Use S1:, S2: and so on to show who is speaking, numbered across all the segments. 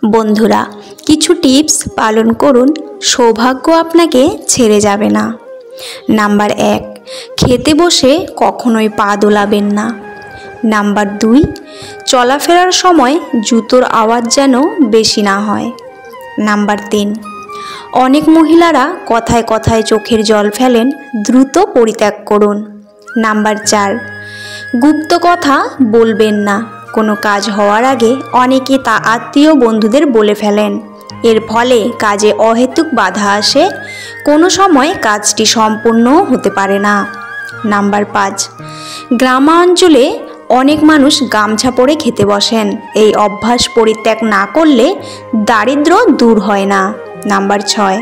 S1: বন্ধুরা, কিছু টিপস পালন করুন, সৌভাগ্য আপনাকে ছেড়ে যাবে না। নাম্বার 1, খেতে বসে কখনোই পা দোলাবেন না। নাম্বার 2, চলাফেরার সময় জুতোর আওয়াজ যেন বেশি না হয়। নাম্বার 3, অনেক মহিলারা কথায় কথায় চোখের জল ফেলেন, দ্রুত পরিত্যাগ করুন। নাম্বার 4, গুপ্ত কথা বলবেন না। কোনো কাজ হওয়ার আগে অনেকে তা আত্মীয় বন্ধুদের বলে ফেলেন, এর ফলে কাজে অহেতুক বাধা আসে, কোনো সময় কাজটি সম্পূর্ণও হতে পারে না। নাম্বার 5, গ্রামাঞ্চলে অনেক মানুষ গামছা পরে খেতে বসেন, এই অভ্যাস পরিত্যাগ না করলে দারিদ্র্য দূর হয় না। নাম্বার 6,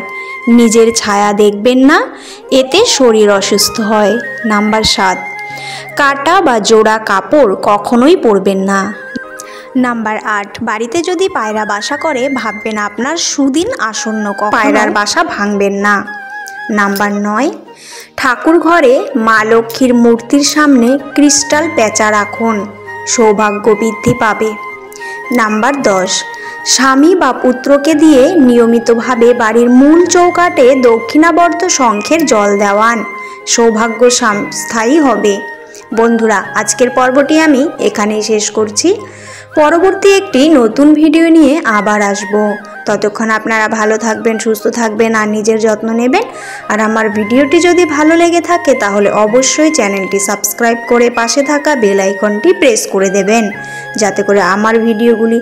S1: নিজের ছায়া দেখবেন না, এতে শরীর অসুস্থ হয়। নাম্বার 7, কাটা বা জোড়া কাপড় কখনোই পরবেন না। নাম্বার 8, বাড়িতে যদি পায়রা বাসা করে ভাববেন আপনার সুদিন আসন্ন, পায়রার বাসা ভাঙবেন না। নাম্বার 9, ঠাকুর ঘরে মা লক্ষ্মীর মূর্তির সামনে ক্রিস্টাল পেঁচা রাখুন, সৌভাগ্য বৃদ্ধি পাবে। নাম্বার 10, স্বামী বা পুত্রকে দিয়ে নিয়মিতভাবে বাড়ির মূল চৌকাঠে দক্ষিণাবর্ত শঙ্খের জল দেওয়ান, সৌভাগ্য স্থায়ী হবে। বন্ধুরা, আজকের পর্বটি আমি এখানেই শেষ করছি। পরবর্তী একটি নতুন ভিডিও নিয়ে আবার আসব। ততক্ষণ আপনারা ভালো থাকবেন, সুস্থ থাকবেন আর নিজের যত্ন নেবেন। আর আমার ভিডিওটি যদি ভালো লেগে থাকে তাহলে অবশ্যই চ্যানেলটি সাবস্ক্রাইব করে পাশে থাকা বেল আইকনটি প্রেস করে দেবেন, যাতে করে আমার ভিডিওগুলি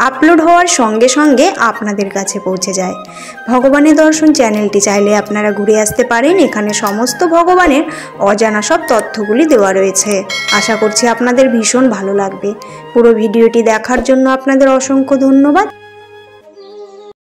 S1: আপলোড হওয়ার সঙ্গে সঙ্গে আপনাদের কাছে পৌঁছে যায়। ভগবানের দর্শন চ্যানেলটি চাইলে আপনারা ঘুরে আসতে পারেন, এখানে সমস্ত ভগবানের অজানা সব তথ্যগুলি দেওয়া রয়েছে। আশা করছি আপনাদের ভীষণ ভালো লাগবে। পুরো ভিডিওটি দেখার জন্য আপনাদের অসংখ্য ধন্যবাদ।